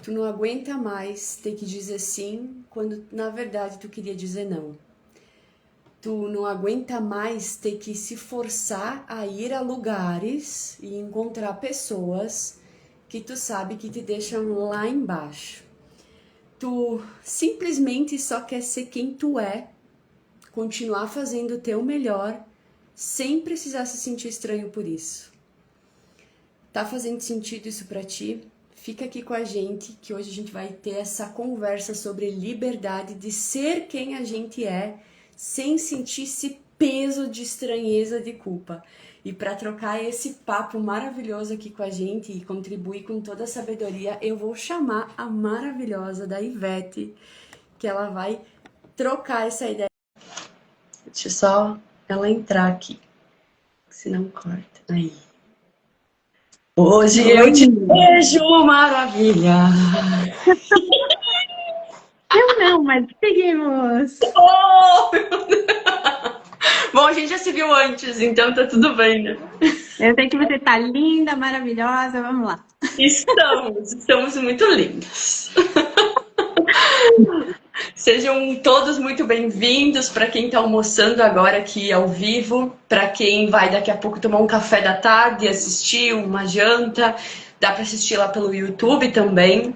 Tu não aguenta mais ter que dizer sim quando na verdade tu queria dizer não. Tu não aguenta mais ter que se forçar a ir a lugares e encontrar pessoas que tu sabe que te deixam lá embaixo. Tu simplesmente só quer ser quem tu é, continuar fazendo o teu melhor, sem precisar se sentir estranho por isso. Tá fazendo sentido isso pra ti? Fica aqui com a gente, que hoje a gente vai ter essa conversa sobre liberdade de ser quem a gente é, sem sentir esse peso de estranheza, de culpa. E para trocar esse papo maravilhoso aqui com a gente e contribuir com toda a sabedoria, eu vou chamar a maravilhosa da Ivete, que ela vai trocar essa ideia. Deixa só ela entrar aqui, senão corta. Aí. Hoje eu te vejo, maravilha! Eu não, mas seguimos. Oh! Bom, a gente já se viu antes, então tá tudo bem, né? Eu sei que você tá linda, maravilhosa. Vamos lá. Estamos muito lindas. Sejam todos muito bem-vindos para quem está almoçando agora aqui ao vivo, para quem vai daqui a pouco tomar um café da tarde, assistir uma janta, dá para assistir lá pelo YouTube também.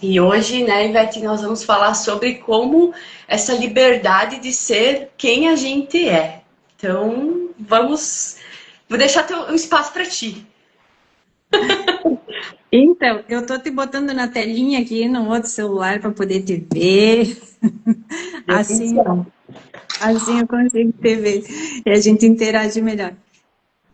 E hoje, né, Ivete, nós vamos falar sobre como essa liberdade de ser quem a gente é. Então, vou deixar o espaço para ti. Então, eu tô te botando na telinha aqui no outro celular para poder te ver. Assim, assim eu consigo te ver e a gente interage melhor.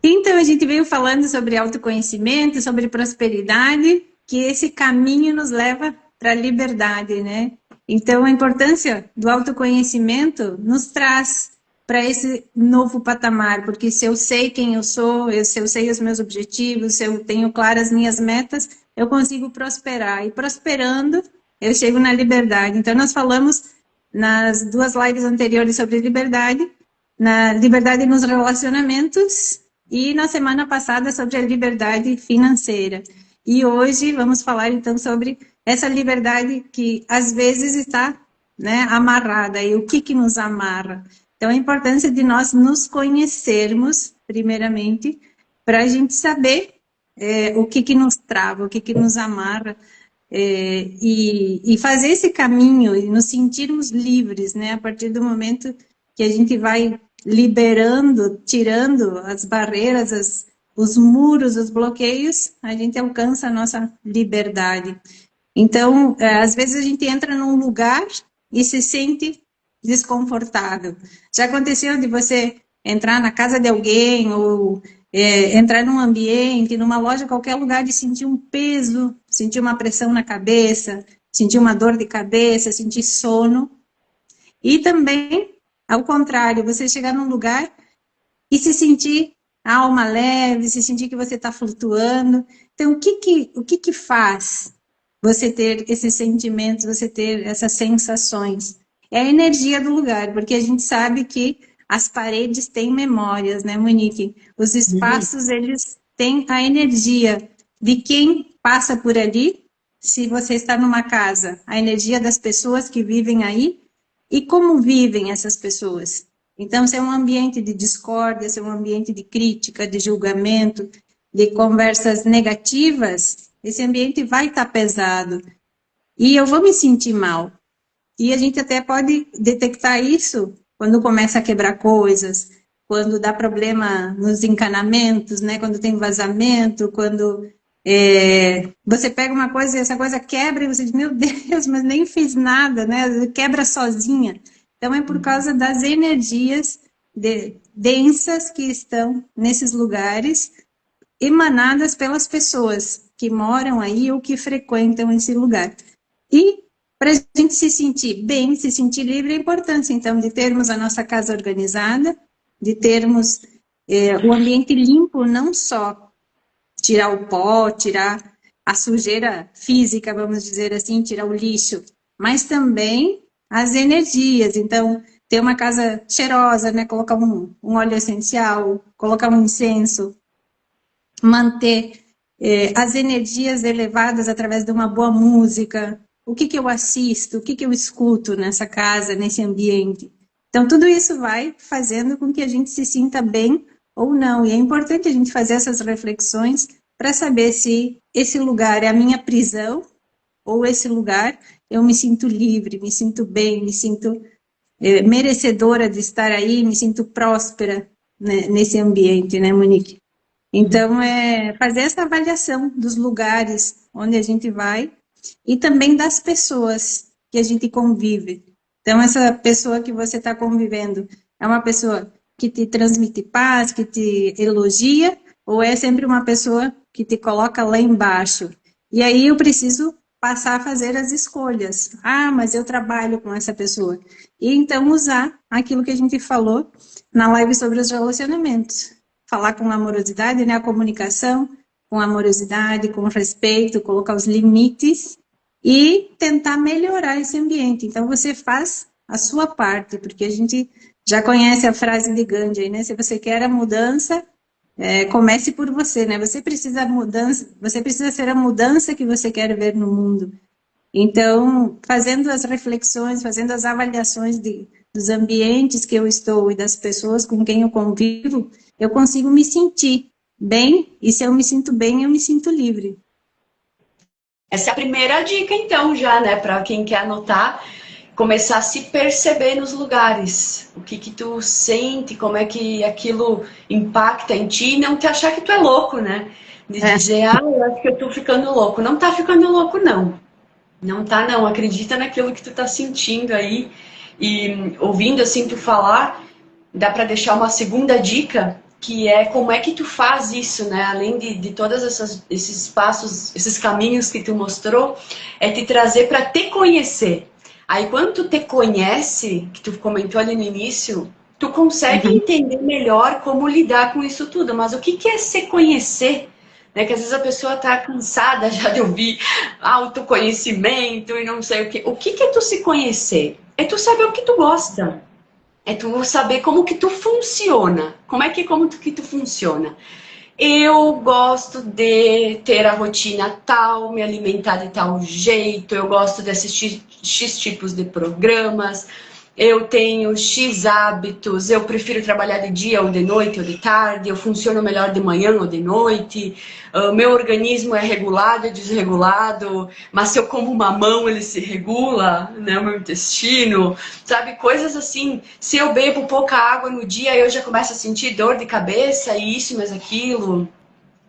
Então, a gente veio falando sobre autoconhecimento, sobre prosperidade, que esse caminho nos leva para a liberdade, né? Então, a importância do autoconhecimento nos traz para esse novo patamar, porque se eu sei quem eu sou, se eu sei os meus objetivos, se eu tenho claras as minhas metas, eu consigo prosperar. E prosperando, eu chego na liberdade. Então, nós falamos nas duas lives anteriores sobre liberdade, na liberdade nos relacionamentos e na semana passada sobre a liberdade financeira. E hoje vamos falar então sobre essa liberdade que às vezes está, né, amarrada. E o que nos amarra? Então, a importância de nós nos conhecermos, primeiramente, para a gente saber o que nos trava, o que nos amarra, e fazer esse caminho e nos sentirmos livres, né? A partir do momento que a gente vai liberando, tirando as barreiras, os muros, os bloqueios, a gente alcança a nossa liberdade. Então, às vezes a gente entra num lugar e se sente desconfortável. Já aconteceu de você entrar na casa de alguém ou entrar num ambiente, numa loja, qualquer lugar, de sentir um peso, sentir uma pressão na cabeça, sentir uma dor de cabeça, sentir sono. E também, ao contrário, você chegar num lugar e se sentir a alma leve, se sentir que você está flutuando. Então, o que faz você ter esses sentimentos, você ter essas sensações? É a energia do lugar, porque a gente sabe que as paredes têm memórias, né, Monique? Os espaços, eles têm a energia de quem passa por ali. Se você está numa casa, a energia das pessoas que vivem aí e como vivem essas pessoas. Então, se é um ambiente de discórdia, se é um ambiente de crítica, de julgamento, de conversas negativas, esse ambiente vai estar pesado. E eu vou me sentir mal. E a gente até pode detectar isso quando começa a quebrar coisas, quando dá problema nos encanamentos, né? Quando tem vazamento, quando você pega uma coisa e essa coisa quebra e você diz, meu Deus, mas nem fiz nada, né? Quebra sozinha. Então é por causa das energias densas que estão nesses lugares, emanadas pelas pessoas que moram aí ou que frequentam esse lugar. E para a gente se sentir bem, se sentir livre, é importante, então, de termos a nossa casa organizada, de termos o ambiente limpo, não só tirar o pó, tirar a sujeira física, vamos dizer assim, tirar o lixo, mas também as energias. Então, ter uma casa cheirosa, né? Colocar um óleo essencial, colocar um incenso, manter as energias elevadas através de uma boa música, o que que eu assisto, o que que eu escuto nessa casa, nesse ambiente. Então, tudo isso vai fazendo com que a gente se sinta bem ou não. E é importante a gente fazer essas reflexões para saber se esse lugar é a minha prisão ou esse lugar eu me sinto livre, me sinto bem, me sinto merecedora de estar aí, me sinto próspera, né, nesse ambiente, né, Monique? Então, é fazer essa avaliação dos lugares onde a gente vai e também das pessoas que a gente convive. Então, essa pessoa que você está convivendo é uma pessoa que te transmite paz, que te elogia, ou é sempre uma pessoa que te coloca lá embaixo? E aí eu preciso passar a fazer as escolhas. Ah, mas eu trabalho com essa pessoa. E então usar aquilo que a gente falou na live sobre os relacionamentos. Falar com amorosidade, né? A comunicação com amorosidade, com respeito, colocar os limites e tentar melhorar esse ambiente. Então, você faz a sua parte, porque a gente já conhece a frase de Gandhi, né? Se você quer a mudança, comece por você, né? Você precisa mudança, você precisa ser a mudança que você quer ver no mundo. Então, fazendo as reflexões, fazendo as avaliações dos ambientes que eu estou e das pessoas com quem eu convivo, eu consigo me sentir bem, e se eu me sinto bem, eu me sinto livre. Essa é a primeira dica, então, já, né? Para quem quer anotar, começar a se perceber nos lugares. O que que tu sente, como é que aquilo impacta em ti, e não te achar que tu é louco, né? De dizer, eu acho que eu tô ficando louco. Não tá ficando louco, não. Não tá, não. Acredita naquilo que tu tá sentindo aí. E ouvindo assim tu falar, dá para deixar uma segunda dica, que é como é que tu faz isso, né? Além de todos esses passos, esses caminhos que tu mostrou, é te trazer para te conhecer. Aí quando tu te conhece, que tu comentou ali no início, tu consegue entender melhor como lidar com isso tudo. Mas o que é se conhecer? Né? Que às vezes a pessoa tá cansada já de ouvir autoconhecimento e não sei o que. O que é tu se conhecer? É tu saber o que tu gosta. É tu saber como que tu funciona. Que tu funciona? Eu gosto de ter a rotina tal, me alimentar de tal jeito, eu gosto de assistir X tipos de programas, eu tenho X hábitos, eu prefiro trabalhar de dia ou de noite ou de tarde, eu funciono melhor de manhã ou de noite, meu organismo é regulado e desregulado, mas se eu como mamão ele se regula, né, o meu intestino, sabe, coisas assim. Se eu bebo pouca água no dia, eu já começo a sentir dor de cabeça e isso, mas aquilo.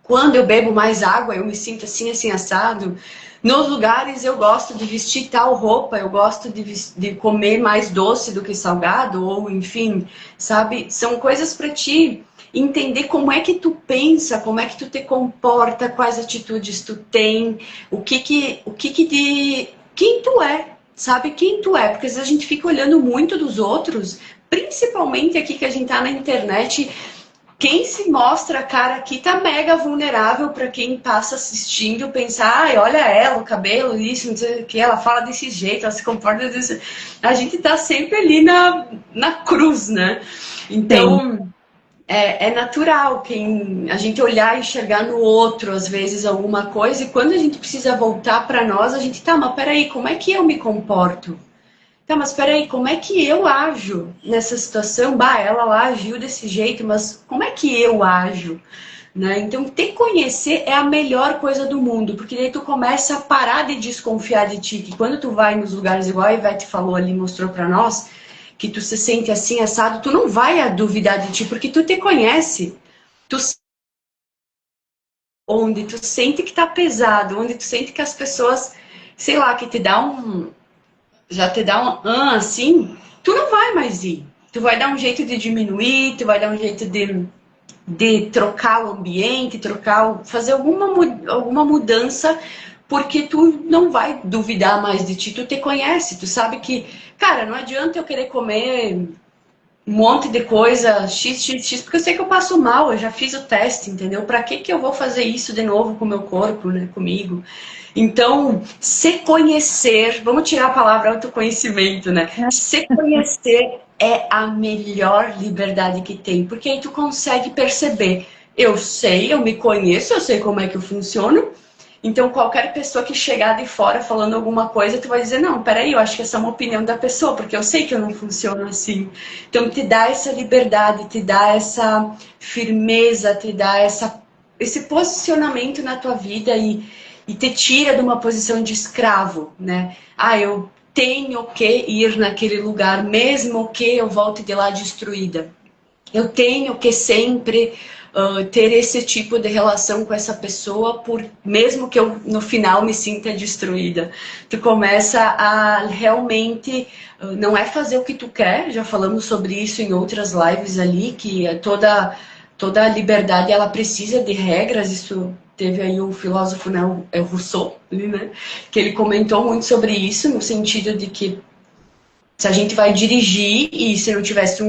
Quando eu bebo mais água, eu me sinto assim, assim, assado. Nos lugares eu gosto de vestir tal roupa, eu gosto de comer mais doce do que salgado, ou enfim, sabe? São coisas para ti entender como é que tu pensa, como é que tu te comporta, quais atitudes tu tem, quem tu é, sabe? Quem tu é, porque às vezes a gente fica olhando muito dos outros, principalmente aqui que a gente tá na internet. Quem se mostra a cara aqui tá mega vulnerável para quem passa assistindo pensar, ai, olha ela, o cabelo, isso, não sei o que, ela fala desse jeito, ela se comporta desse. A gente tá sempre ali na cruz, né? Então é natural a gente olhar e enxergar no outro, às vezes, alguma coisa, e quando a gente precisa voltar para nós, a gente tá, mas peraí, como é que eu me comporto? Tá, mas peraí, como é que eu ajo nessa situação? Bah, ela lá agiu desse jeito, mas como é que eu ajo? Né? Então, te conhecer é a melhor coisa do mundo, porque daí tu começa a parar de desconfiar de ti, que quando tu vai nos lugares igual a Ivete falou ali, mostrou pra nós, que tu se sente assim, assado, tu não vai a duvidar de ti, porque tu te conhece. Tu onde tu sente que tá pesado, onde tu sente que as pessoas, sei lá, que te dá já te dá assim, tu não vai mais ir. Tu vai dar um jeito de diminuir, tu vai dar um jeito de trocar o ambiente, fazer alguma mudança, porque tu não vai duvidar mais de ti, tu te conhece, tu sabe que, cara, não adianta eu querer comer um monte de coisa, x, porque eu sei que eu passo mal, eu já fiz o teste, entendeu? Pra que eu vou fazer isso de novo com o meu corpo, né, comigo? Então, se conhecer, vamos tirar a palavra autoconhecimento, né? Se conhecer é a melhor liberdade que tem, porque aí tu consegue perceber, Eu sei, eu me conheço, eu sei como é que eu funciono. Então, qualquer pessoa que chegar de fora falando alguma coisa, tu vai dizer, não, peraí, eu acho que essa é uma opinião da pessoa, porque eu sei que eu não funciono assim. Então, te dá essa liberdade, te dá essa firmeza, te dá esse posicionamento na tua vida e te tira de uma posição de escravo, né? Ah, eu tenho que ir naquele lugar, mesmo que eu volte de lá destruída. Eu tenho que sempre ter esse tipo de relação com essa pessoa, mesmo que eu no final me sinta destruída. Tu começa a realmente, não é fazer o que tu quer, já falamos sobre isso em outras lives ali, que toda a liberdade ela precisa de regras, isso teve aí o filósofo, né, o Rousseau, né, que ele comentou muito sobre isso, no sentido de que se a gente vai dirigir e se não tivesse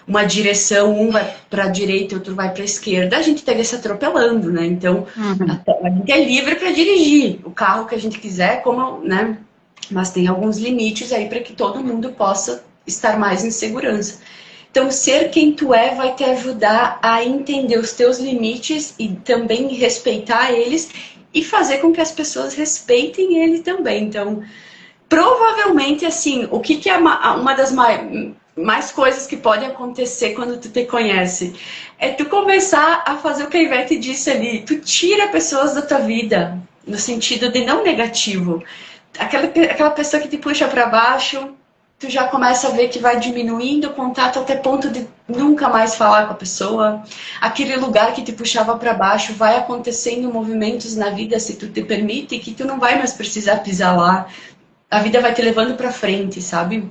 uma direção, um vai para a direita e outro vai para a esquerda, a gente estaria se atropelando, né? Então, a gente é livre para dirigir o carro que a gente quiser, como, né? Mas tem alguns limites aí para que todo mundo possa estar mais em segurança. Então, ser quem tu é vai te ajudar a entender os teus limites e também respeitar eles e fazer com que as pessoas respeitem ele também. Então, provavelmente, assim, o que é uma das mais coisas que pode acontecer quando tu te conhece? É tu começar a fazer o que a Ivete disse ali. Tu tira pessoas da tua vida, no sentido de não negativo. Aquela pessoa que te puxa para baixo, tu já começa a ver que vai diminuindo o contato até ponto de nunca mais falar com a pessoa. Aquele lugar que te puxava para baixo vai acontecendo movimentos na vida, se tu te permite, que tu não vai mais precisar pisar lá. A vida vai te levando para frente, sabe?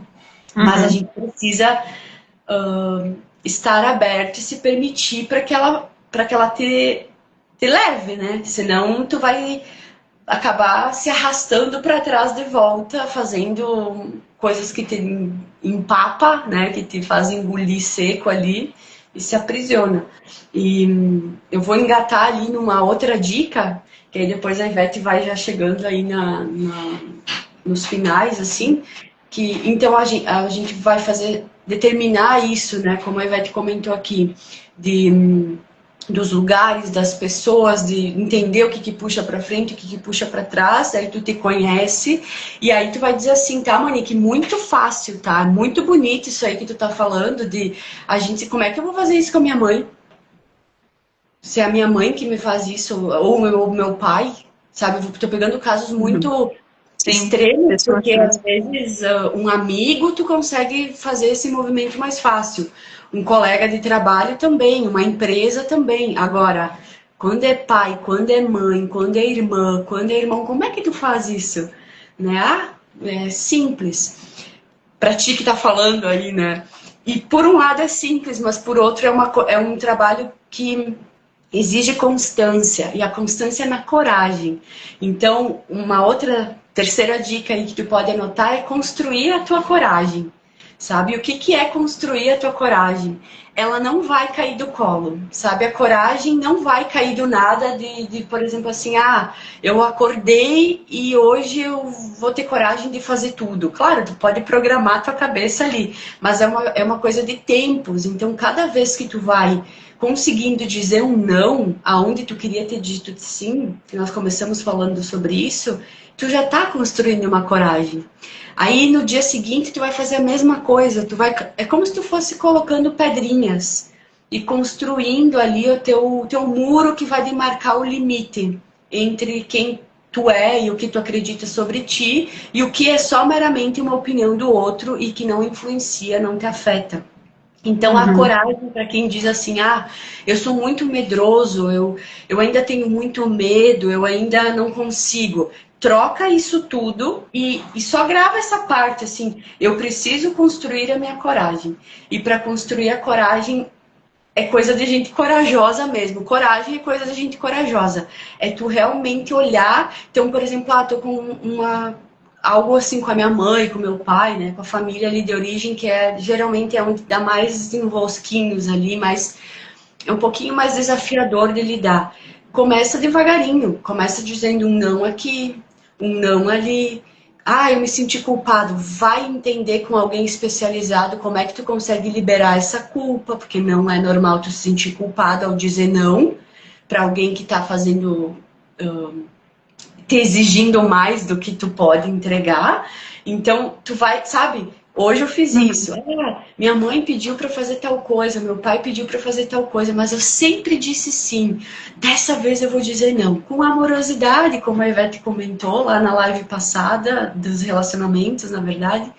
Mas a gente precisa estar aberto e se permitir para que ela te leve, né? Senão tu vai acabar se arrastando para trás de volta, fazendo coisas que te empapa, né? Que te fazem engolir seco ali e se aprisiona. E eu vou engatar ali numa outra dica, que aí depois a Ivete vai já chegando aí nos finais, assim, que então a gente vai determinar isso, né? Como a Ivete comentou aqui, dos lugares, das pessoas, de entender o que puxa para frente, o que puxa para trás, aí tu te conhece, e aí tu vai dizer assim, tá, Monique, muito fácil, tá? Muito bonito isso aí que tu tá falando, de a gente, como é que eu vou fazer isso com a minha mãe? Se é a minha mãe que me faz isso, ou o meu pai, sabe? Eu tô pegando casos muito extremos, porque às vezes um amigo tu consegue fazer esse movimento mais fácil. Um colega de trabalho também, uma empresa também. Agora, quando é pai, quando é mãe, quando é irmã, quando é irmão, como é que tu faz isso? Né? É simples. Pra ti que tá falando aí, né? E por um lado é simples, mas por outro é um trabalho que exige constância, e a constância é na coragem. Então, uma outra terceira dica aí que tu pode anotar é construir a tua coragem. Sabe? O que é construir a tua coragem? Ela não vai cair do colo, sabe? A coragem não vai cair do nada por exemplo, assim, eu acordei e hoje eu vou ter coragem de fazer tudo. Claro, tu pode programar a tua cabeça ali, mas é uma coisa de tempos. Então, cada vez que tu vai conseguindo dizer um não aonde tu queria ter dito sim, que nós começamos falando sobre isso, tu já tá construindo uma coragem. Aí no dia seguinte tu vai fazer a mesma coisa, é como se tu fosse colocando pedrinhas e construindo ali o teu muro que vai demarcar o limite entre quem tu é e o que tu acredita sobre ti e o que é só meramente uma opinião do outro e que não influencia, não te afeta. Então, a coragem para quem diz assim, eu sou muito medroso, eu ainda tenho muito medo, eu ainda não consigo. Troca isso tudo e só grava essa parte, assim, eu preciso construir a minha coragem. E para construir a coragem é coisa de gente corajosa mesmo. Coragem é coisa de gente corajosa. É tu realmente olhar. Então, por exemplo, tô com algo assim com a minha mãe, com meu pai, né, com a família ali de origem, que geralmente é onde dá mais enrosquinhos ali, mas é um pouquinho mais desafiador de lidar. Começa devagarinho, começa dizendo um não aqui, um não ali. Ah, eu me senti culpado. Vai entender com alguém especializado como é que tu consegue liberar essa culpa, porque não é normal tu se sentir culpado ao dizer não para alguém que tá fazendo, te exigindo mais do que tu pode entregar. Então, tu vai, sabe? Hoje eu fiz Uhum. isso. Minha mãe pediu para fazer tal coisa, meu pai pediu para fazer tal coisa, mas eu sempre disse sim. Dessa vez eu vou dizer não. Com amorosidade, como a Ivete comentou lá na live passada, dos relacionamentos, na verdade.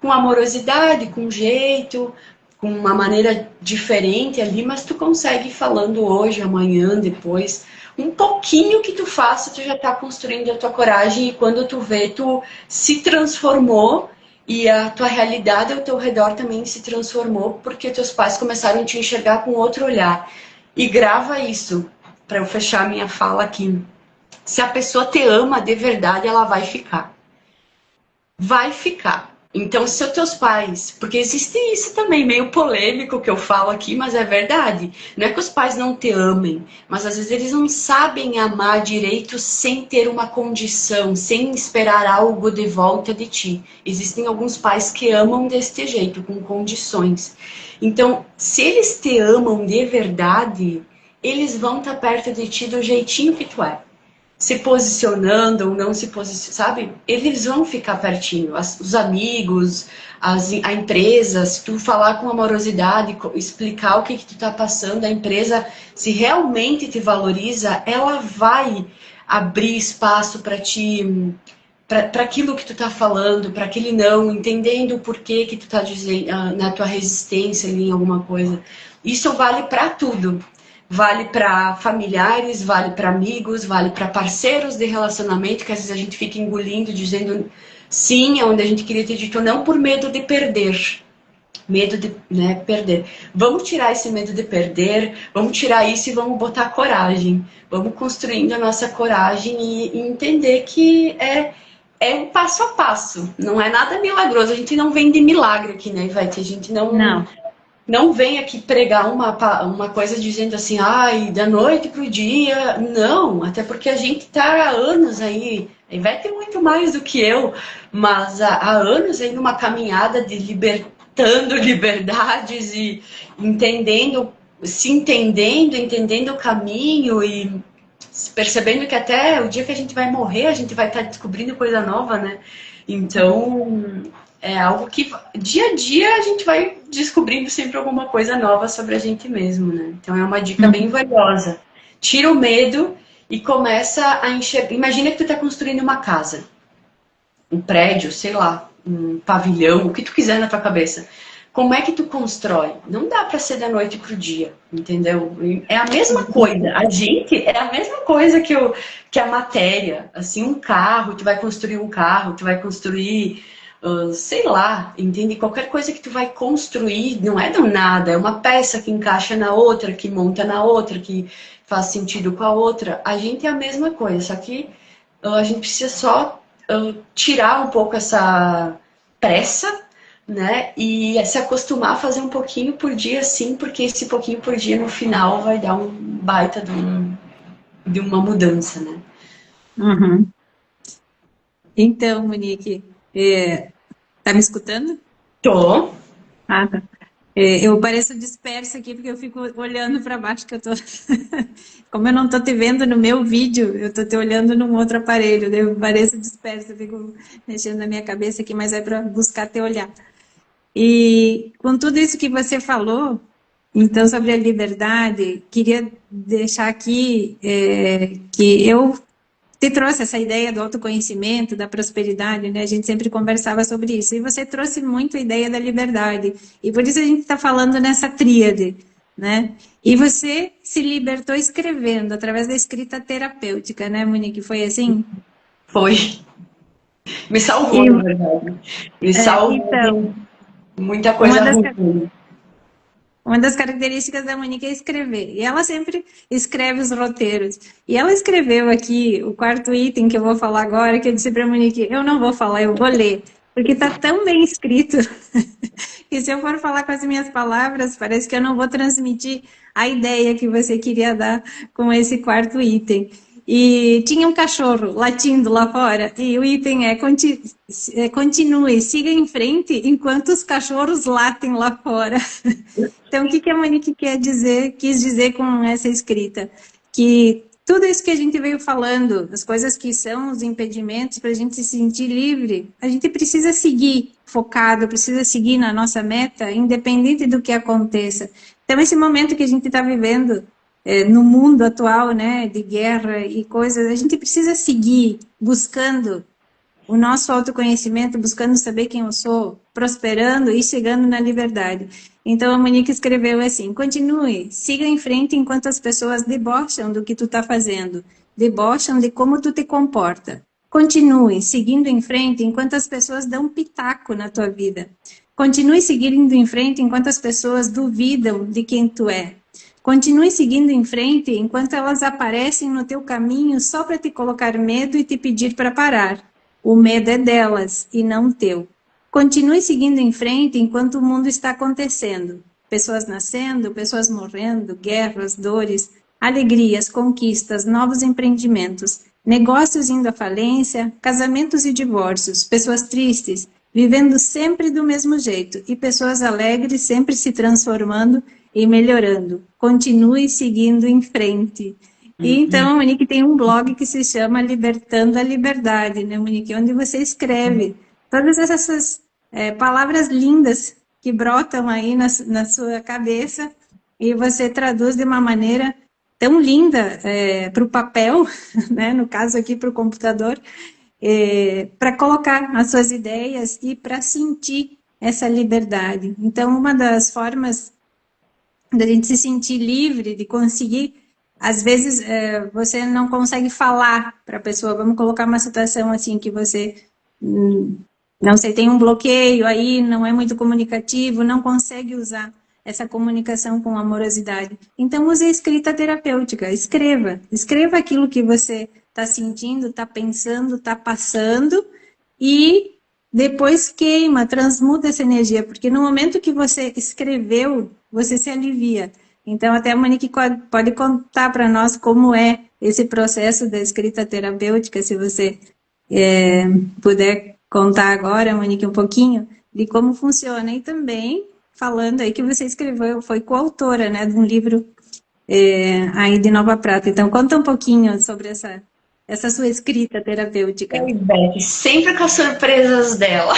Com amorosidade, com jeito, com uma maneira diferente ali, mas tu consegue ir falando hoje, amanhã, depois. Um pouquinho que tu faça, tu já tá construindo a tua coragem e quando tu vê, tu se transformou e a tua realidade ao teu redor também se transformou porque teus pais começaram a te enxergar com outro olhar. E grava isso, para eu fechar a minha fala aqui. Se a pessoa te ama de verdade, ela vai ficar. Vai ficar. Então, se os teus pais, porque existe isso também, meio polêmico que eu falo aqui, mas é verdade. Não é que os pais não te amem, mas às vezes eles não sabem amar direito sem ter uma condição, sem esperar algo de volta de ti. Existem alguns pais que amam deste jeito, com condições. Então, se eles te amam de verdade, eles vão estar perto de ti do jeitinho que tu é, se posicionando ou não se posicionando, sabe? Eles vão ficar pertinho. Os amigos, a empresa, se tu falar com amorosidade, explicar o que tu tá passando, a empresa, se realmente te valoriza, ela vai abrir espaço para ti, para aquilo que tu tá falando, para aquele não, entendendo o porquê que tu tá dizendo, na tua resistência ali em alguma coisa. Isso vale para tudo. Vale para familiares, vale para amigos, vale para parceiros de relacionamento, que às vezes a gente fica engolindo, dizendo sim, onde a gente queria ter dito não por medo de perder. Medo de, né, perder. Vamos tirar esse medo de perder, vamos tirar isso e vamos botar coragem. Vamos construindo a nossa coragem e entender que é um passo a passo. Não é nada milagroso. A gente não vem de milagre aqui, né, Ivete? A gente não, Não. não vem aqui pregar uma coisa dizendo assim, ai, da noite pro dia. Não, até porque a gente tá há anos aí, e vai ter muito mais do que eu, mas há anos aí numa caminhada de libertando liberdades e entendendo, se entendendo, entendendo o caminho e percebendo que até o dia que a gente vai morrer, a gente vai estar descobrindo coisa nova, né? Então, é algo que dia a dia a gente vai descobrindo sempre alguma coisa nova sobre a gente mesmo, né? Então é uma dica bem valiosa. Tira o medo e começa a enxergar. Imagina que tu está construindo uma casa, um prédio, sei lá, um pavilhão, o que tu quiser na tua cabeça. Como é que tu constrói? Não dá para ser da noite pro dia, entendeu? É a mesma coisa. A gente é a mesma coisa que a matéria. Assim, um carro, tu vai construir um carro, tu vai construir, sei lá, entende? Qualquer coisa que tu vai construir não é do nada, é uma peça que encaixa na outra, que monta na outra, que faz sentido com a outra. A gente é a mesma coisa, só que a gente precisa só tirar um pouco essa pressa, né? E se acostumar a fazer um pouquinho por dia, sim, porque esse pouquinho por dia no final vai dar um baita de uma mudança, né? Uhum. Então, Monique, tá me escutando? Tô. Ah, tá. Eu pareço dispersa aqui porque eu fico olhando para baixo que eu tô. Como eu não tô te vendo no meu vídeo, eu tô te olhando num outro aparelho, daí eu pareço dispersa, eu fico mexendo na minha cabeça aqui, mas é para buscar te olhar. E com tudo isso que você falou, então sobre a liberdade, queria deixar aqui que eu te trouxe essa ideia do autoconhecimento, da prosperidade, né? A gente sempre conversava sobre isso. E você trouxe muito a ideia da liberdade. E por isso a gente está falando nessa tríade, né? E você se libertou escrevendo, através da escrita terapêutica, né, Monique? Foi assim? Foi. Me salvou, E, na verdade. Me salvou de então, muita uma coisa das, ruim. uma das características da Monique é escrever. E ela sempre escreve os roteiros. E ela escreveu aqui o quarto item que eu vou falar agora, que eu disse para a Monique, eu não vou falar, eu vou ler. Porque está tão bem escrito que se eu for falar com as minhas palavras, parece que eu não vou transmitir a ideia que você queria dar com esse quarto item. E tinha um cachorro latindo lá fora, e o item é, continue, siga em frente enquanto os cachorros latem lá fora. Então, o que que a Monique quis dizer com essa escrita? Que tudo isso que a gente veio falando, as coisas que são os impedimentos para a gente se sentir livre, a gente precisa seguir focado, precisa seguir na nossa meta, independente do que aconteça. Então, esse momento que a gente está vivendo no mundo atual, né, de guerra e coisas, a gente precisa seguir buscando o nosso autoconhecimento, buscando saber quem eu sou, prosperando e chegando na liberdade. Então, a Monique escreveu assim: continue, siga em frente enquanto as pessoas debocham do que tu está fazendo, debocham de como tu te comporta. Continue seguindo em frente enquanto as pessoas dão pitaco na tua vida. Continue seguindo em frente enquanto as pessoas duvidam de quem tu é. Continue seguindo em frente enquanto elas aparecem no teu caminho só para te colocar medo e te pedir para parar. O medo é delas e não teu. Continue seguindo em frente enquanto o mundo está acontecendo. Pessoas nascendo, pessoas morrendo, guerras, dores, alegrias, conquistas, novos empreendimentos, negócios indo à falência, casamentos e divórcios, pessoas tristes, vivendo sempre do mesmo jeito, e pessoas alegres sempre se transformando e melhorando. Continue seguindo em frente. E então, a Monique tem um blog que se chama Libertando a Liberdade, né, Monique? Onde você escreve todas essas palavras lindas que brotam aí na sua cabeça e você traduz de uma maneira tão linda para o papel, né, no caso aqui para o computador, para colocar as suas ideias e para sentir essa liberdade. Então, uma das formas da gente se sentir livre, de conseguir, às vezes você não consegue falar para a pessoa, vamos colocar uma situação assim que você, não sei, tem um bloqueio aí, não é muito comunicativo, não consegue usar essa comunicação com amorosidade. Então, use a escrita terapêutica, escreva aquilo que você está sentindo, está pensando, está passando e depois queima, transmuta essa energia, porque no momento que você escreveu, você se alivia. Então, até a Monique pode contar para nós como é esse processo da escrita terapêutica, se você puder contar agora, Monique, um pouquinho de como funciona. E também falando aí que você escreveu, foi coautora, né, de um livro aí de Nova Prata. Então, conta um pouquinho sobre essa sua escrita terapêutica. Oi, Beth, sempre com as surpresas dela.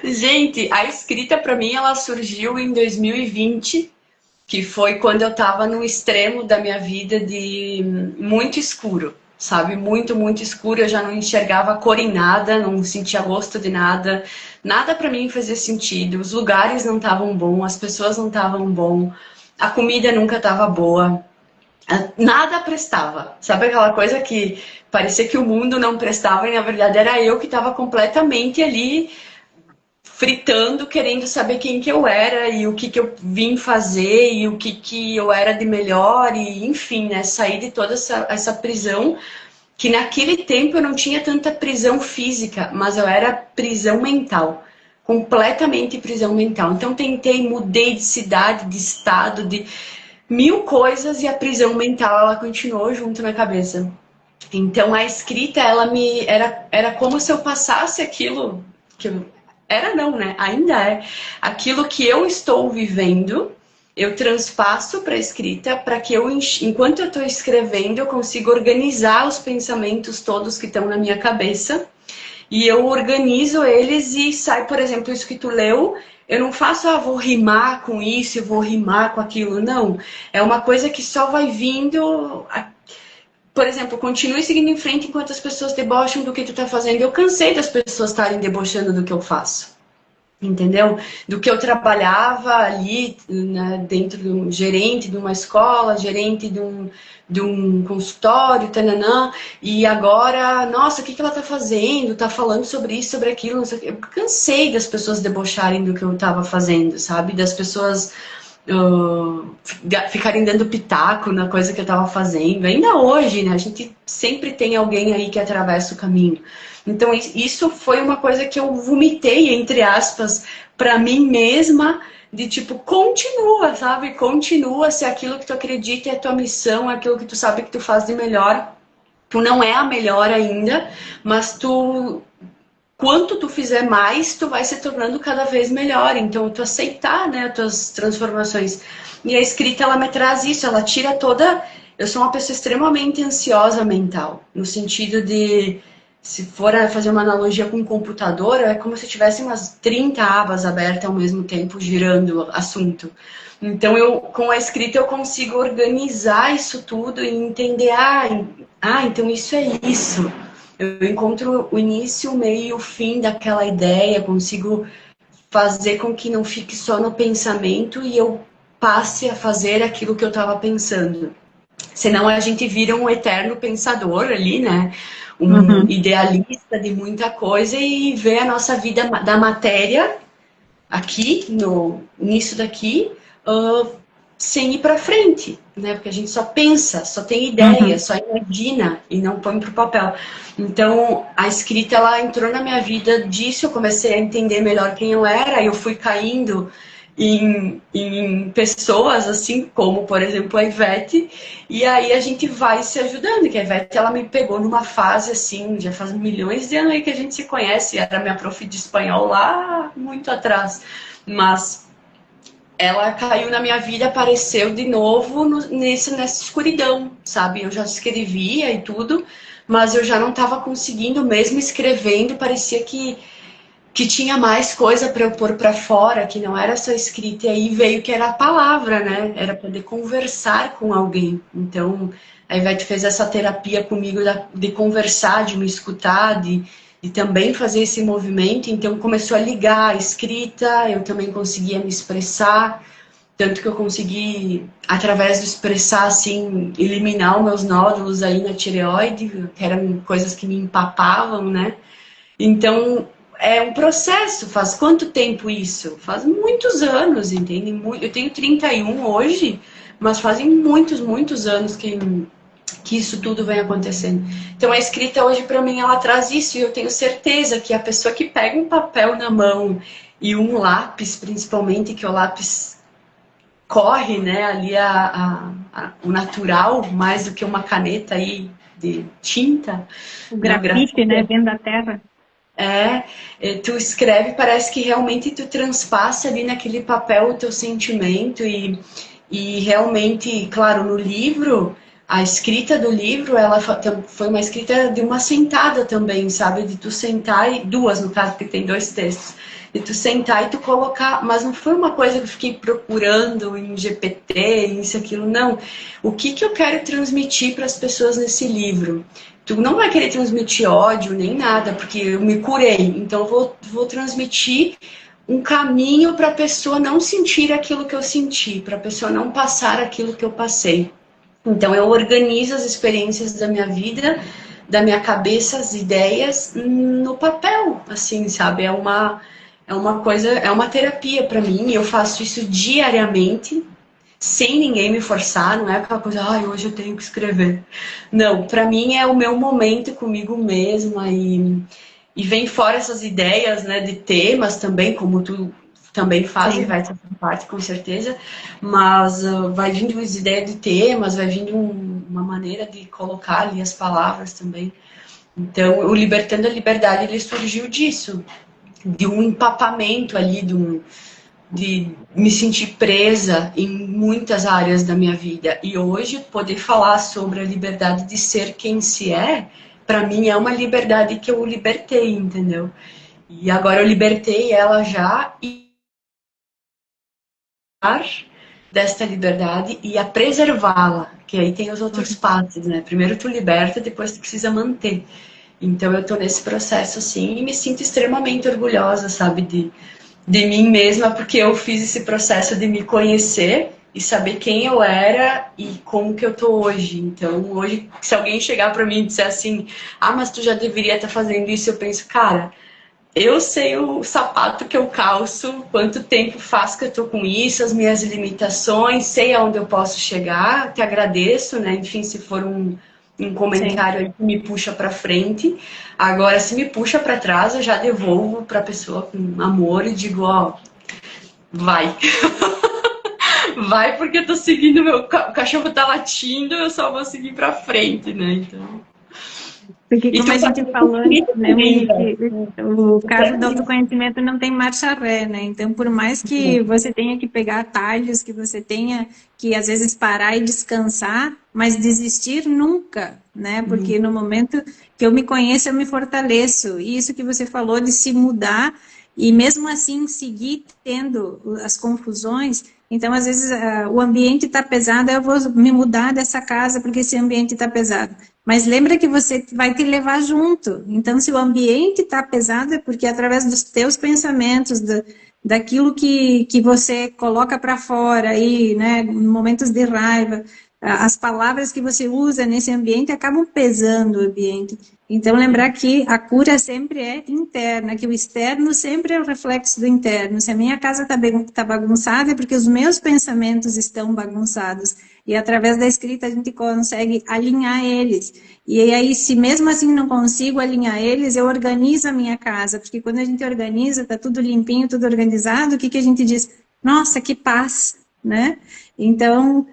Gente, a escrita para mim ela surgiu em 2020, que foi quando eu tava no extremo da minha vida de muito escuro, sabe? Muito, muito escuro, eu já não enxergava cor em nada, não sentia gosto de nada, nada para mim fazia sentido, os lugares não estavam bons, as pessoas não estavam bom, a comida nunca estava boa, nada prestava. Sabe aquela coisa que parecia que o mundo não prestava e na verdade era eu que estava completamente ali fritando, querendo saber quem que eu era e o que que eu vim fazer e o que que eu era de melhor e enfim, né, sair de toda essa prisão que naquele tempo eu não tinha tanta prisão física, mas eu era prisão mental, completamente prisão mental. Então tentei, mudei de cidade, de estado, de mil coisas e a prisão mental ela continuou junto na cabeça. Então a escrita ela me era como se eu passasse aquilo que eu, era não, né? Ainda é aquilo que eu estou vivendo, eu transpasso para a escrita para que eu, enquanto eu estou escrevendo, eu consiga organizar os pensamentos todos que estão na minha cabeça e eu organizo eles e sai, por exemplo, isso que tu leu, eu não faço, vou rimar com isso, eu vou rimar com aquilo, não. É uma coisa que só vai vindo. Por exemplo, continue seguindo em frente enquanto as pessoas debocham do que tu tá fazendo. Eu cansei das pessoas estarem debochando do que eu faço. Entendeu? Do que eu trabalhava ali, né, dentro de um gerente de uma escola, gerente de um consultório, tananã, e agora, nossa, o que ela tá fazendo? Tá falando sobre isso, sobre aquilo, não sei o quê. Eu cansei das pessoas debocharem do que eu tava fazendo, sabe? Das pessoas ficarem dando pitaco na coisa que eu tava fazendo. Ainda hoje, né? A gente sempre tem alguém aí que atravessa o caminho. Então, isso foi uma coisa que eu vomitei, entre aspas, para mim mesma, de tipo, continua, sabe? Continua se aquilo que tu acredita é a tua missão, é aquilo que tu sabe que tu faz de melhor. Tu não é a melhor ainda, mas tu, quanto tu fizer mais, tu vai se tornando cada vez melhor. Então, tu aceitar, né, as tuas transformações. E a escrita, ela me traz isso, ela tira toda... Eu sou uma pessoa extremamente ansiosa mental, no sentido de, se for fazer uma analogia com um computador, é como se tivesse umas 30 abas abertas ao mesmo tempo, girando assunto. Então, eu, com a escrita, eu consigo organizar isso tudo e entender, então isso é isso. Eu encontro o início, o meio e o fim daquela ideia, consigo fazer com que não fique só no pensamento e eu passe a fazer aquilo que eu estava pensando. Senão a gente vira um eterno pensador ali, né? Um idealista de muita coisa e vê a nossa vida da matéria aqui, nisso daqui, sem ir para frente, né? Porque a gente só pensa, só tem ideia, só imagina e não põe para o papel. Então, a escrita, ela entrou na minha vida disso, eu comecei a entender melhor quem eu era, eu fui caindo em pessoas, assim como, por exemplo, a Ivete, e aí a gente vai se ajudando, que a Ivete, ela me pegou numa fase, assim, já faz milhões de anos aí que a gente se conhece, era minha prof de espanhol lá muito atrás, mas ela caiu na minha vida, apareceu de novo nessa escuridão, sabe? Eu já escrevia e tudo, mas eu já não estava conseguindo, mesmo escrevendo, parecia que tinha mais coisa para eu pôr para fora, que não era só escrita, e aí veio que era a palavra, né? Era poder conversar com alguém. Então, a Ivete fez essa terapia comigo de conversar, de me escutar, de também fazer esse movimento. Então, começou a ligar a escrita, eu também conseguia me expressar, tanto que eu consegui, através do expressar, assim, eliminar os meus nódulos aí na tireoide, que eram coisas que me empapavam, né? Então, é um processo. Faz quanto tempo isso? Faz muitos anos, entende? Eu tenho 31 hoje, mas fazem muitos, muitos anos que isso tudo vem acontecendo. Então, a escrita hoje, para mim, ela traz isso. E eu tenho certeza que a pessoa que pega um papel na mão e um lápis, principalmente, que o lápis corre, né, ali o natural, mais do que uma caneta aí de tinta. O grafite, né, vem da terra. Tu escreve, parece que realmente tu transpassa ali naquele papel o teu sentimento e realmente, claro, no livro, a escrita do livro, ela foi uma escrita de uma sentada também, sabe? De tu sentar, e duas no caso, porque tem 2 textos, de tu sentar e tu colocar, mas não foi uma coisa que eu fiquei procurando em GPT, isso, aquilo, não. O que eu quero transmitir para as pessoas nesse livro? Tu não vai querer transmitir ódio nem nada, porque eu me curei. Então eu vou transmitir um caminho para a pessoa não sentir aquilo que eu senti, para a pessoa não passar aquilo que eu passei. Então eu organizo as experiências da minha vida, da minha cabeça, as ideias no papel, assim, sabe? É uma coisa, é uma terapia para mim. Eu faço isso diariamente, sem ninguém me forçar, não é aquela coisa, hoje eu tenho que escrever. Não, para mim é o meu momento comigo mesma e vem fora essas ideias, né, de temas também, como tu também faz e vai fazer parte, com certeza, mas vai vindo as ideias de temas, vai vindo uma maneira de colocar ali as palavras também. Então, o Libertando a Liberdade, ele surgiu disso, de um empapamento ali, de me sentir presa em muitas áreas da minha vida. E hoje, poder falar sobre a liberdade de ser quem se é, para mim é uma liberdade que eu libertei, entendeu? E agora eu libertei ela já e desta liberdade e a preservá-la, que aí tem os outros passos, né? Primeiro tu liberta, depois tu precisa manter. Então eu tô nesse processo assim e me sinto extremamente orgulhosa, sabe, de mim mesma, porque eu fiz esse processo de me conhecer e saber quem eu era e como que eu tô hoje. Então, hoje, se alguém chegar para mim e disser assim, mas tu já deveria estar fazendo isso, eu penso, cara, eu sei o sapato que eu calço, quanto tempo faz que eu tô com isso, as minhas limitações, sei aonde eu posso chegar, te agradeço, né? Enfim, se for um comentário aí que me puxa para frente. Agora, se me puxa para trás, eu já devolvo para a pessoa com amor e digo, vai. Vai porque eu tô seguindo, o cachorro tá latindo, eu só vou seguir pra frente, né? Então... Porque, E como a tu gente faz falou, né, também, Monique, o carro do autoconhecimento não tem marcha ré, né? Então, por mais que você tenha que pegar atalhos, que você tenha que, às vezes, parar e descansar, mas desistir nunca, né? Porque no momento que eu me conheço, eu me fortaleço. E isso que você falou de se mudar e, mesmo assim, seguir tendo as confusões. Então, às vezes, o ambiente está pesado, eu vou me mudar dessa casa porque esse ambiente está pesado. Mas lembra que você vai te levar junto. Então, se o ambiente está pesado, é porque através dos teus pensamentos, daquilo que você coloca para fora aí, né, em momentos de raiva, as palavras que você usa nesse ambiente acabam pesando o ambiente. Então, lembrar que a cura sempre é interna, que o externo sempre é o reflexo do interno. Se a minha casa está bagunçada, é porque os meus pensamentos estão bagunçados. E através da escrita a gente consegue alinhar eles. E aí, se mesmo assim não consigo alinhar eles, eu organizo a minha casa. Porque quando a gente organiza, está tudo limpinho, tudo organizado, o que, que a gente diz? Nossa, que paz, né? Então,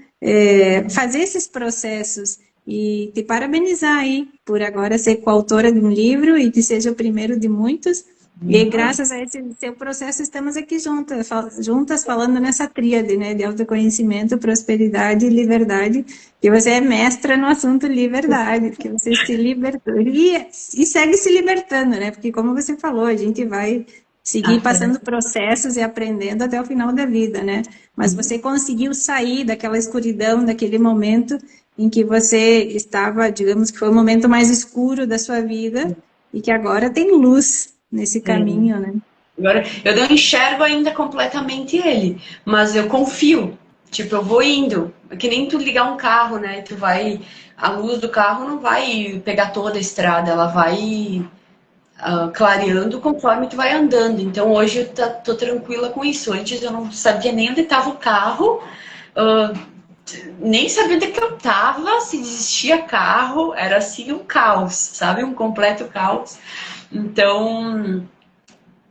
fazer esses processos e te parabenizar aí por agora ser coautora de um livro e que seja o primeiro de muitos. E graças a esse seu processo estamos aqui juntas falando nessa tríade, né, de autoconhecimento, prosperidade e liberdade, que você é mestra no assunto liberdade, que você se libertou e segue se libertando, né, porque como você falou, a gente vai seguir passando processos e aprendendo até o final da vida, né, mas você conseguiu sair daquela escuridão, daquele momento em que você estava, digamos que foi o momento mais escuro da sua vida e que agora tem luz nesse caminho, né? Agora, eu não enxergo ainda completamente ele, mas eu confio. Tipo, eu vou indo. É que nem tu ligar um carro, né? Tu vai. A luz do carro não vai pegar toda a estrada, ela vai clareando conforme tu vai andando. Então hoje eu tô tranquila com isso. Antes eu não sabia nem onde estava o carro, uh, nem sabia onde que eu tava, se existia carro, era assim um caos, sabe? Um completo caos. Então,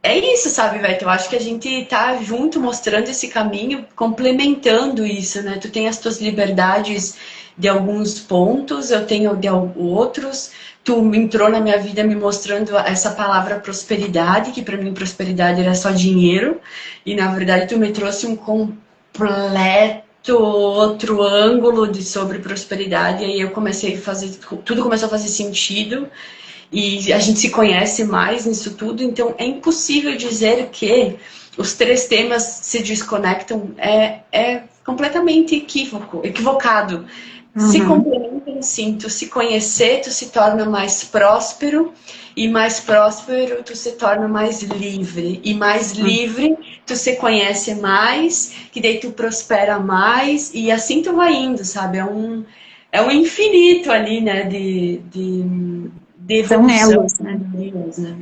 é isso, sabe, Beto? Eu acho que a gente tá junto mostrando esse caminho, complementando isso, né? Tu tem as tuas liberdades de alguns pontos, eu tenho de outros. Tu entrou na minha vida me mostrando essa palavra prosperidade, que para mim prosperidade era só dinheiro, e na verdade tu me trouxe um completo outro ângulo sobre prosperidade, e aí eu comecei a fazer, tudo começou a fazer sentido e a gente se conhece mais nisso tudo, então é impossível dizer que os três temas se desconectam, é completamente equivocado. Se complementam sim, tu se conhecer, tu se torna mais próspero, e mais próspero tu se torna mais livre, e mais livre tu se conhece mais, que daí tu prospera mais, e assim tu vai indo, sabe? É um infinito ali, né, de São evolução. elos, né? Né?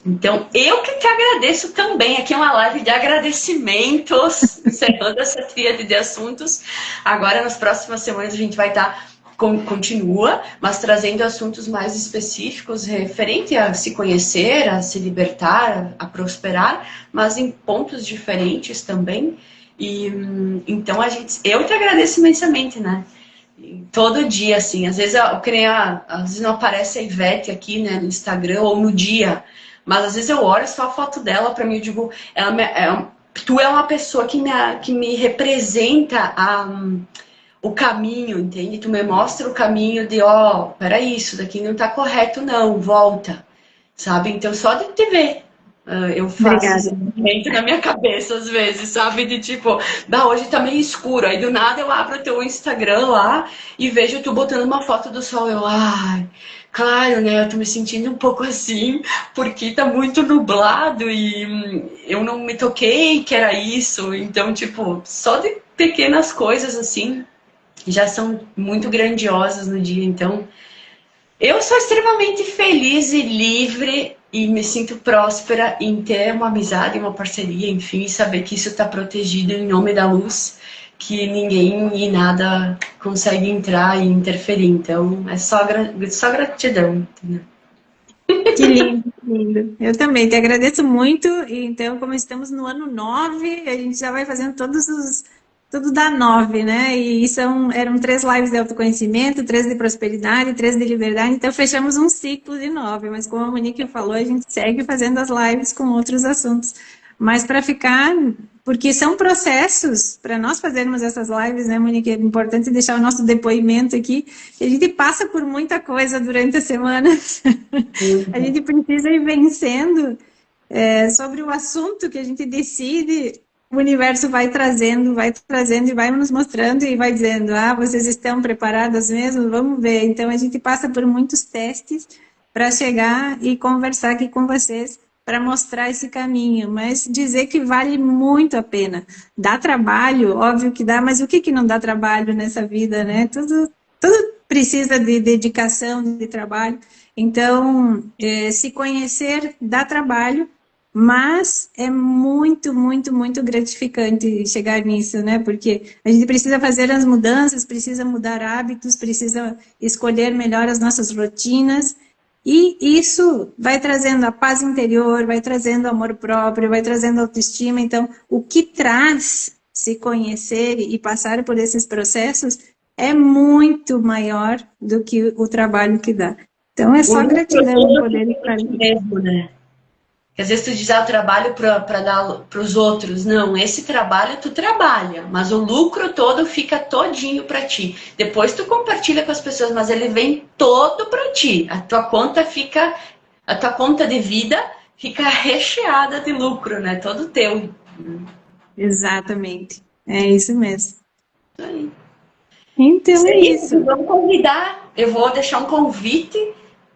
Então, eu que te agradeço também. Aqui é uma live de agradecimentos, encerrando essa tríade de assuntos. Agora, nas próximas semanas, a gente vai estar, continua, mas trazendo assuntos mais específicos, referente a se conhecer, a se libertar, a prosperar, mas em pontos diferentes também. E então, eu te agradeço imensamente, né? Todo dia, assim, às vezes às vezes não aparece a Ivete aqui, né, no Instagram ou no dia, mas às vezes eu olho só a foto dela, pra mim eu digo, tu é uma pessoa que me representa o caminho, entende? Tu me mostra o caminho de, peraí, isso daqui não tá correto não, volta, sabe? Então só de te ver, eu faço esse Obrigada. movimento na minha cabeça às vezes, sabe? De tipo, hoje tá meio escuro. Aí do nada eu abro o teu Instagram lá e vejo tu botando uma foto do sol. Claro, né? Eu tô me sentindo um pouco assim, porque tá muito nublado e eu não me toquei que era isso. Então, tipo, só de pequenas coisas assim já são muito grandiosas no dia. Então, eu sou extremamente feliz e livre e me sinto próspera em ter uma amizade, uma parceria, enfim, e saber que isso está protegido em nome da luz, que ninguém e nada consegue entrar e interferir. Então, é só gratidão. Entendeu? Que lindo, que lindo. Eu também te agradeço muito. E então, como estamos no ano 9, a gente já vai fazendo tudo dá 9, né? E eram 3 lives de autoconhecimento, 3 de prosperidade, 3 de liberdade. Então, fechamos um ciclo de 9. Mas como a Monique falou, a gente segue fazendo as lives com outros assuntos. Mas para ficar, porque são processos, para nós fazermos essas lives, né, Monique? É importante deixar o nosso depoimento aqui. A gente passa por muita coisa durante a semana. A gente precisa ir vencendo sobre o assunto que a gente decide. O universo vai trazendo e vai nos mostrando e vai dizendo, vocês estão preparadas mesmo? Vamos ver. Então, a gente passa por muitos testes para chegar e conversar aqui com vocês para mostrar esse caminho, mas dizer que vale muito a pena. Dá trabalho, óbvio que dá, mas o que não dá trabalho nessa vida, né? Tudo precisa de dedicação, de trabalho. Então, se conhecer dá trabalho, mas é muito, muito, muito gratificante chegar nisso, né? Porque a gente precisa fazer as mudanças, precisa mudar hábitos, precisa escolher melhor as nossas rotinas. E isso vai trazendo a paz interior, vai trazendo amor próprio, vai trazendo autoestima. Então, o que traz se conhecer e passar por esses processos é muito maior do que o trabalho que dá. Então, é O só lucro gratidão todo poder fica estar pra ti aqui. mesmo, né? Porque às vezes tu diz, o trabalho para dar para os outros. Não, esse trabalho tu trabalha, mas o lucro todo fica todinho para ti. Depois tu compartilha com as pessoas, mas ele vem todo para ti. A tua conta de vida fica recheada de lucro, né? Todo teu. Exatamente. É isso mesmo. Isso aí. Então, Isso é aí, isso. vamos convidar. Eu vou deixar um convite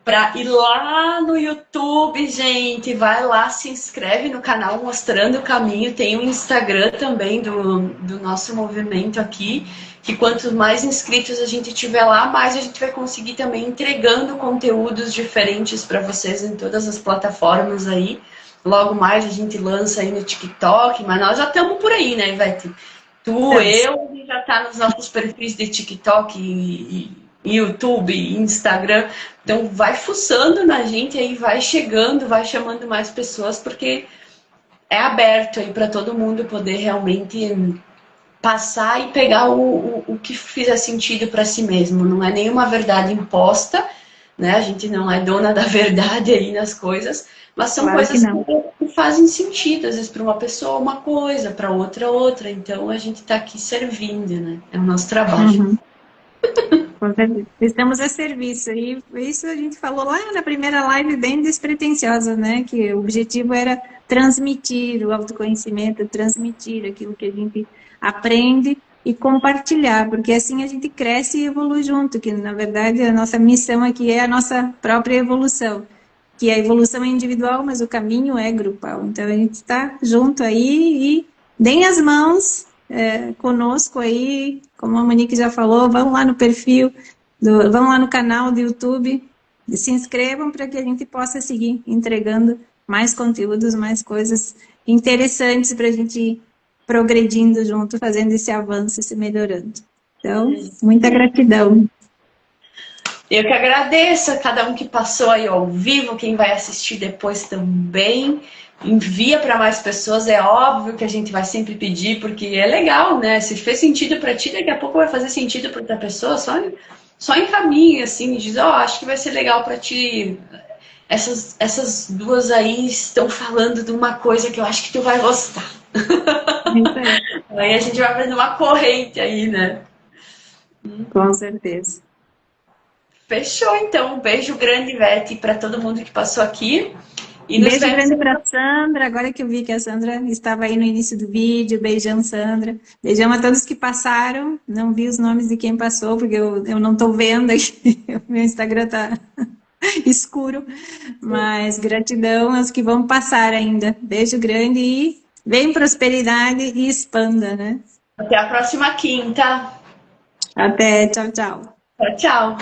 para ir lá no YouTube, gente. Vai lá, se inscreve no canal Mostrando o Caminho. Tem o Instagram também do nosso movimento aqui. Que quanto mais inscritos a gente tiver lá, mais a gente vai conseguir também entregando conteúdos diferentes para vocês em todas as plataformas aí. Logo mais a gente lança aí no TikTok, mas nós já estamos por aí, né, Ivete? Tu, Estamos. eu, e já tá nos nossos perfis de TikTok e YouTube, e Instagram. Então vai fuçando na gente aí, vai chegando, vai chamando mais pessoas, porque é aberto aí para todo mundo poder realmente passar e pegar o que fizer sentido para si mesmo. Não é nenhuma verdade imposta, né? A gente não é dona da verdade aí nas coisas, mas são Claro que coisas não. que fazem sentido. Às vezes para uma pessoa uma coisa, para outra outra. Então a gente está aqui servindo, né? É o nosso trabalho. Uhum. Estamos a serviço. E isso a gente falou lá na primeira live, bem despretensiosa, né? Que o objetivo era transmitir o autoconhecimento, transmitir aquilo que a gente aprende e compartilhar, porque assim a gente cresce e evolui junto, que na verdade a nossa missão aqui é a nossa própria evolução, que a evolução é individual, mas o caminho é grupal. Então a gente está junto aí e deem as mãos conosco aí, como a Monique já falou, vão lá no perfil, vão lá no canal do YouTube, se inscrevam para que a gente possa seguir entregando mais conteúdos, mais coisas interessantes para a gente ir progredindo junto, fazendo esse avanço, se melhorando. Então, muita gratidão. Eu que agradeço a cada um que passou aí ao vivo, quem vai assistir depois também. Envia para mais pessoas, é óbvio que a gente vai sempre pedir, porque é legal, né? Se fez sentido para ti, daqui a pouco vai fazer sentido para outra pessoa, só encaminha assim, diz, acho que vai ser legal para ti. Essas duas aí estão falando de uma coisa que eu acho que tu vai gostar. Aí a gente vai fazendo uma corrente aí, né? Com certeza. Fechou, então. Um beijo grande, Ivete, para todo mundo que passou aqui. E nos Beijo vemos. grande para a Sandra, agora que eu vi que a Sandra estava aí no início do vídeo. Beijão, Sandra. Beijão a todos que passaram. Não vi os nomes de quem passou, porque eu não estou vendo aqui. O meu Instagram está escuro. Mas gratidão aos que vão passar ainda. Beijo grande e vem prosperidade e expanda, né? Até a próxima quinta. Até, tchau, tchau. Tchau, tchau.